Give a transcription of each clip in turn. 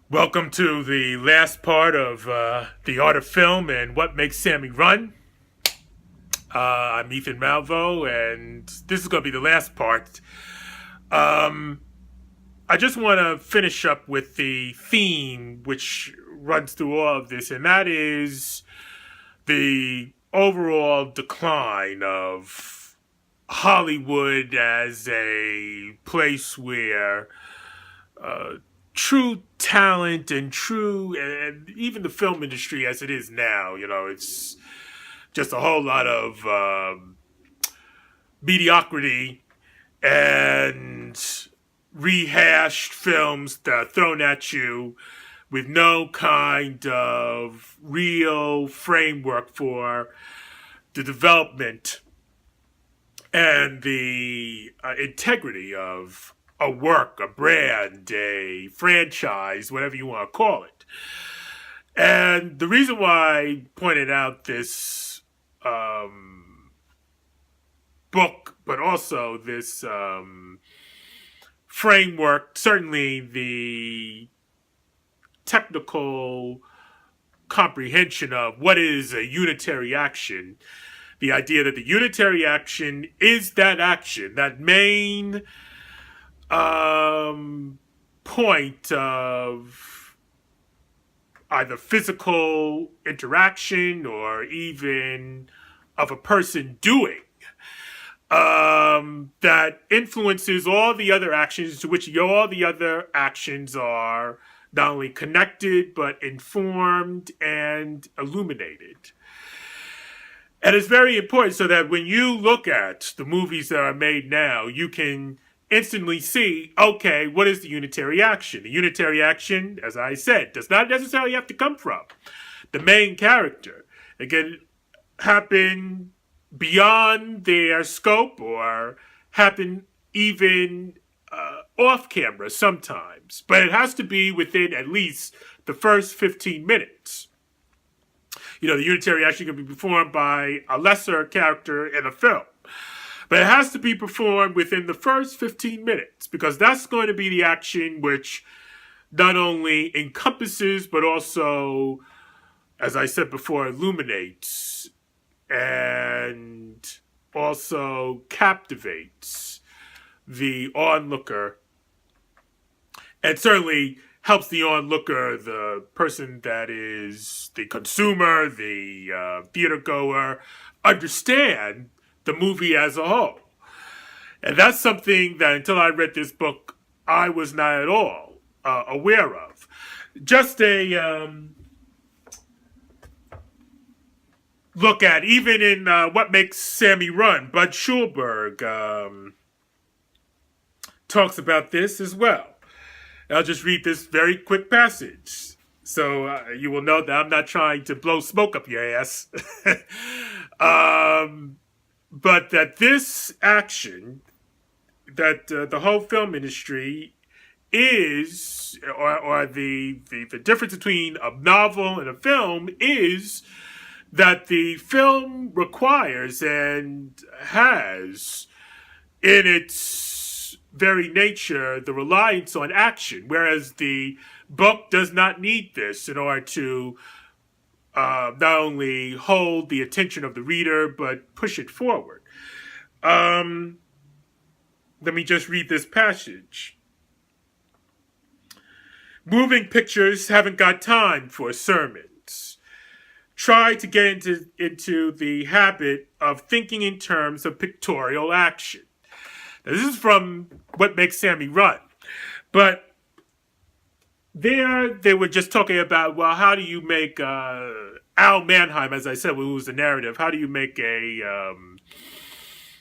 Welcome to the last part of The Art of Film and What Makes Sammy Run. I'm Ethan Malvo, and this is going to be the last part. Um, I just want to finish up with the theme which runs through all of this, and that is the overall decline of Hollywood as a place where true talent and even the film industry as it is now, it's just a whole lot of mediocrity and rehashed films that are thrown at you with no kind of real framework for the development and the integrity of a work, a brand, a franchise, whatever you want to call it. And the reason why I pointed out this book, but also this framework, certainly the technical comprehension of what is a unitary action, the idea that the unitary action is that action, that main point of either physical interaction or even of a person doing that influences all the other actions, to which all the other actions are not only connected but informed and illuminated. And it's very important so that when you look at the movies that are made now, you can instantly see, okay, what is the unitary action? The unitary action, as I said, does not necessarily have to come from the main character. It can happen beyond their scope or happen even off camera sometimes. But it has to be within at least the first 15 minutes. The unitary action can be performed by a lesser character in a film. But it has to be performed within the first 15 minutes because that's going to be the action which not only encompasses but also, as I said before, illuminates and also captivates the onlooker and certainly helps the onlooker, the person that is the consumer, the theater goer, understand the movie as a whole. And that's something that until I read this book, I was not at all aware of. Just a look at, even in What Makes Sammy Run, Bud Schulberg talks about this as well. I'll just read this very quick passage. So you will know that I'm not trying to blow smoke up your ass. But that this action, that the whole film industry is, or the difference between a novel and a film is that the film requires and has in its very nature the reliance on action, whereas the book does not need this in order to not only hold the attention of the reader, but push it forward. Let me just read this passage. Moving pictures haven't got time for sermons. Try to get into the habit of thinking in terms of pictorial action. Now, this is from What Makes Sammy Run. But they were just talking about, well, how do you make Al Mannheim, as I said, who was the narrative, how do you make a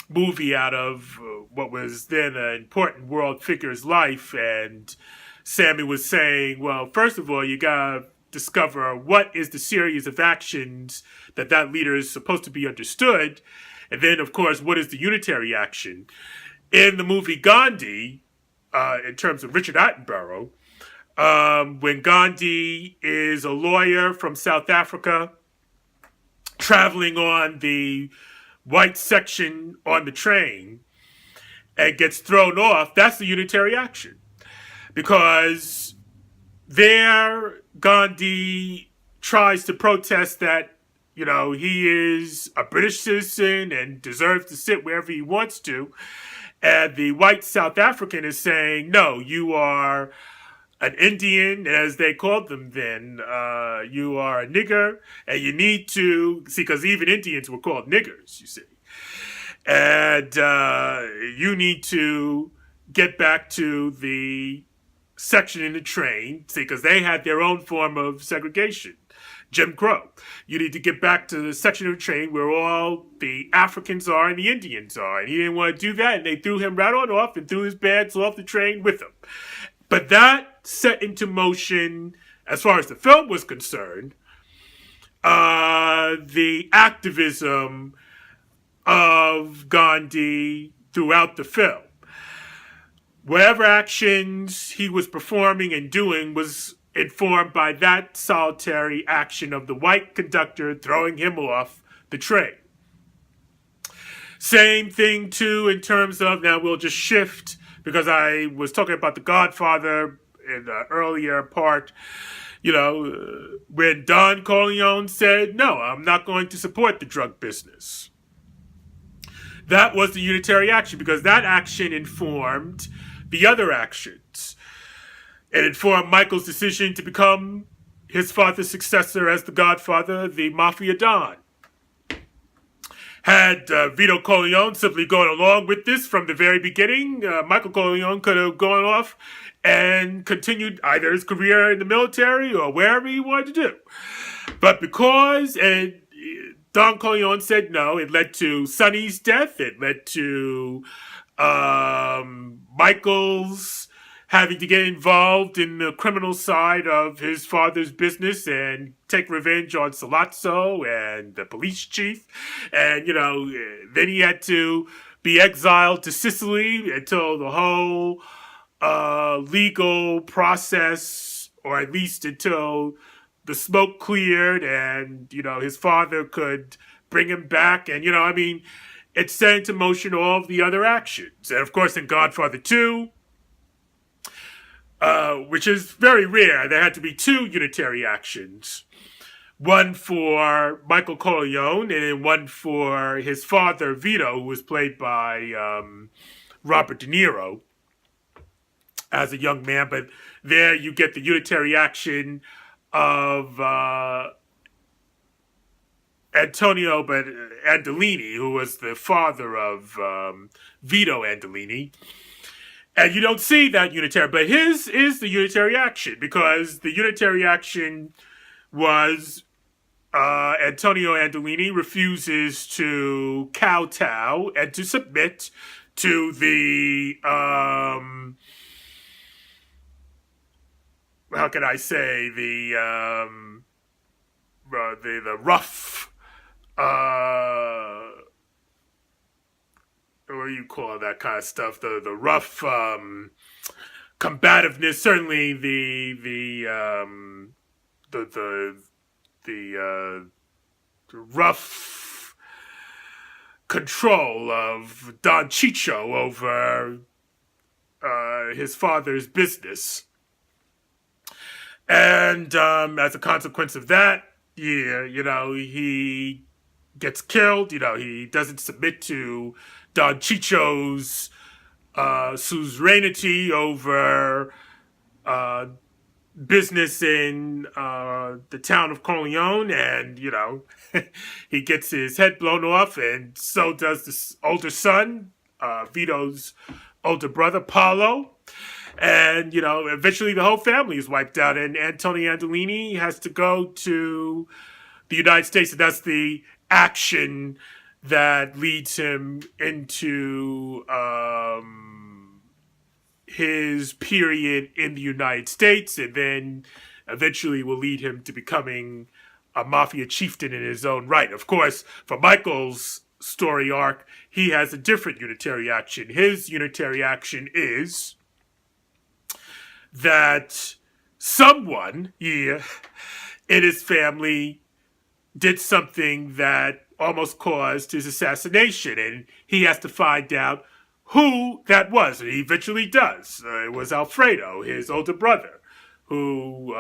movie out of what was then an important world figure's life? And Sammy was saying, well, first of all, you gotta discover what is the series of actions that leader is supposed to be understood. And then, of course, what is the unitary action? In the movie Gandhi, in terms of Richard Attenborough, when Gandhi is a lawyer from South Africa traveling on the white section on the train and gets thrown off, that's the unitary action. Because there, Gandhi tries to protest that, he is a British citizen and deserves to sit wherever he wants to. And the white South African is saying, no, you are an Indian, as they called them then. You are a nigger, and you need to see, because even Indians were called niggers, you see. And you need to get back to the section in the train, see, because they had their own form of segregation, Jim Crow. You need to get back to the section of the train where all the Africans are and the Indians are. And he didn't want to do that, and they threw him right on off and threw his bags off the train with him. But that set into motion, as far as the film was concerned, the activism of Gandhi throughout the film. Whatever actions he was performing and doing was informed by that solitary action of the white conductor throwing him off the train. Same thing, too, in terms of, now we'll just shift, because I was talking about The Godfather in the earlier part, when Don Corleone said, no, I'm not going to support the drug business. That was the unitary action, because that action informed the other actions. It informed Michael's decision to become his father's successor as the Godfather, the Mafia Don. Had Vito Corleone simply gone along with this from the very beginning, Michael Corleone could have gone off and continued either his career in the military or wherever he wanted to do. But because Don Corleone said no, it led to Sonny's death, it led to Michael's having to get involved in the criminal side of his father's business and take revenge on Sollozzo and the police chief. And, then he had to be exiled to Sicily until the whole legal process, or at least until the smoke cleared and, his father could bring him back. And, it set into motion all of the other actions. And, of course, in Godfather 2, which is very rare, there had to be two unitary actions. One for Michael Corleone and one for his father, Vito, who was played by Robert De Niro as a young man. But there you get the unitary action of Antonio Andolini, who was the father of Vito Andolini. And you don't see that unitary, but his is the unitary action, because the unitary action was Antonio Andolini refuses to kowtow and to submit to the, how can I say, the rough, what do you call that kind of stuff? The rough combativeness. Certainly the rough control of Don Chicho over his father's business, and as a consequence of that, he gets killed. He doesn't submit to Don Chicho's suzerainty over business in the town of Corleone, and he gets his head blown off, and so does this older son, Vito's older brother, Paolo. And eventually the whole family is wiped out, and Antonio Andolini has to go to the United States, and that's the action that leads him into his period in the United States, and then eventually will lead him to becoming a mafia chieftain in his own right. Of course, for Michael's story arc, he has a different unitary action. His unitary action is that someone in his family did something that almost caused his assassination, and he has to find out who that was, and he eventually does. It was Alfredo, his older brother, who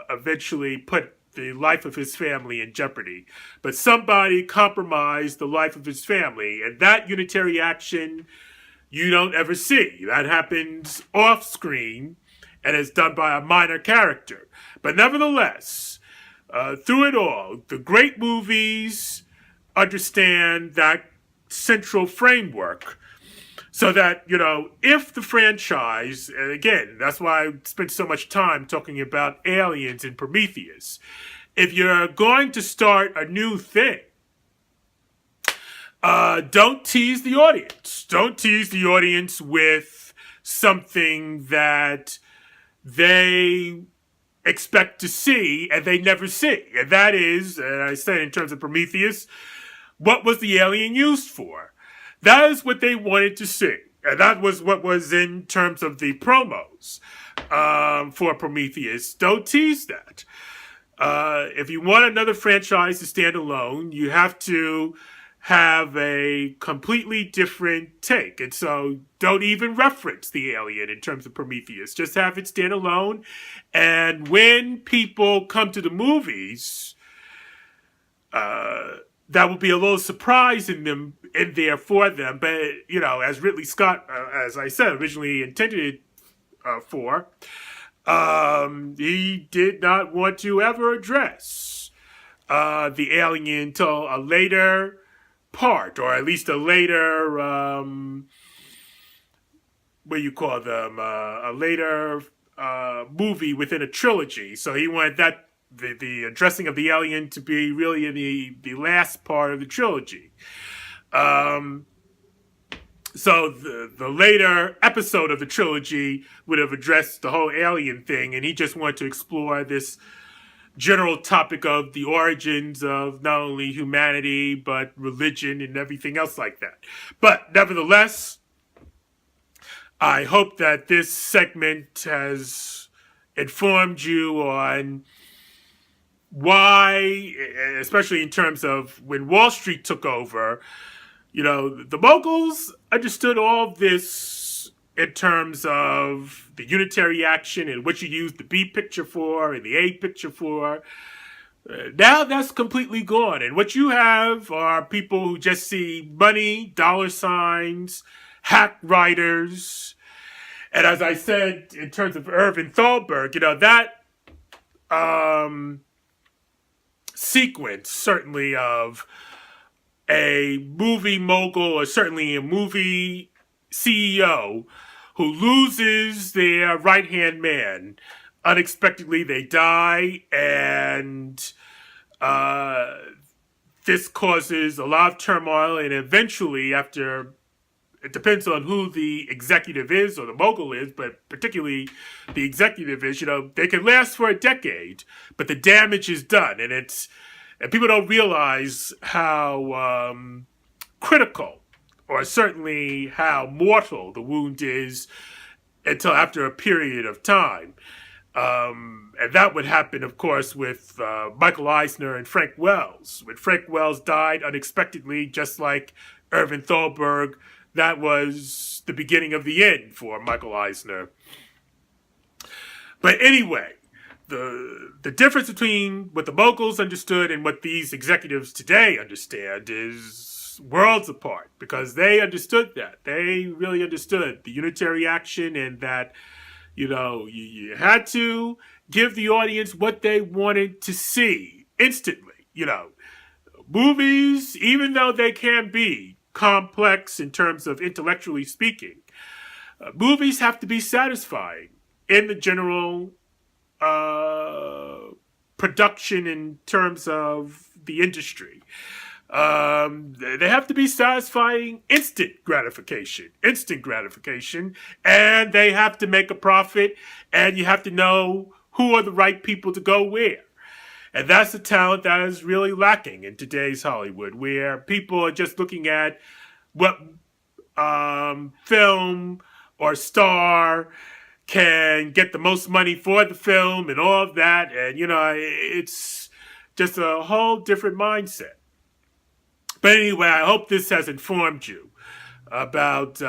eventually put the life of his family in jeopardy. But somebody compromised the life of his family, and that unitary action you don't ever see. That happens off screen and is done by a minor character. But nevertheless, through it all, the great movies understand that central framework. So that, if the franchise, and again, that's why I spent so much time talking about Aliens and Prometheus. If you're going to start a new thing, don't tease the audience. Don't tease the audience with something that they expect to see and they never see. And that is, and I said in terms of Prometheus, what was the alien used for? That is what they wanted to see. And that was what was in terms of the promos for Prometheus. Don't tease that. If you want another franchise to stand alone, you have to have a completely different take. And so don't even reference the alien in terms of Prometheus. Just have it stand alone. And when people come to the movies, that will be a little surprise in there for them. But, as Ridley Scott, as I said, originally intended it for, he did not want to ever address the alien until a later part, or at least a later, a later movie within a trilogy. So he wanted that the addressing of the alien to be really in the last part of the trilogy. So the later episode of the trilogy would have addressed the whole alien thing, and he just wanted to explore this general topic of the origins of not only humanity, but religion and everything else like that. But nevertheless, I hope that this segment has informed you on why, especially in terms of when Wall Street took over, the moguls understood all of this in terms of the unitary action and what you use the B picture for and the A picture for. Now that's completely gone. And what you have are people who just see money, dollar signs, hack writers. And as I said, in terms of Irving Thalberg, that sequence, certainly of a movie mogul or certainly a movie CEO who loses their right-hand man. Unexpectedly, they die, and this causes a lot of turmoil, and eventually, after, it depends on who the executive is or the mogul is, but particularly the executive is, they can last for a decade, but the damage is done, and people don't realize how critical, or certainly how mortal the wound is until after a period of time. And that would happen, of course, with Michael Eisner and Frank Wells. When Frank Wells died unexpectedly, just like Irving Thalberg, that was the beginning of the end for Michael Eisner. But anyway, the difference between what the moguls understood and what these executives today understand is worlds apart, because they understood that. They really understood the unitary action, and that, you had to give the audience what they wanted to see instantly. Movies, even though they can be complex in terms of intellectually speaking, movies have to be satisfying in the general production in terms of the industry. They have to be satisfying instant gratification, and they have to make a profit, and you have to know who are the right people to go where. And that's the talent that is really lacking in today's Hollywood, where people are just looking at what film or star can get the most money for the film and all of that. And, it's just a whole different mindset. But anyway, I hope this has informed you about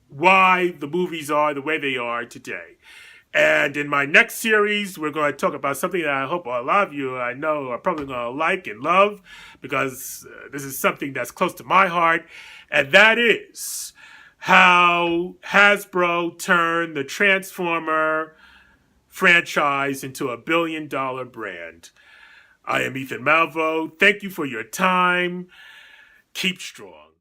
why the movies are the way they are today. And in my next series, we're going to talk about something that I hope a lot of you I know are probably going to like and love, because this is something that's close to my heart. And that is how Hasbro turned the Transformer franchise into a billion-dollar brand. I am Ethan Malvo. Thank you for your time. Keep strong.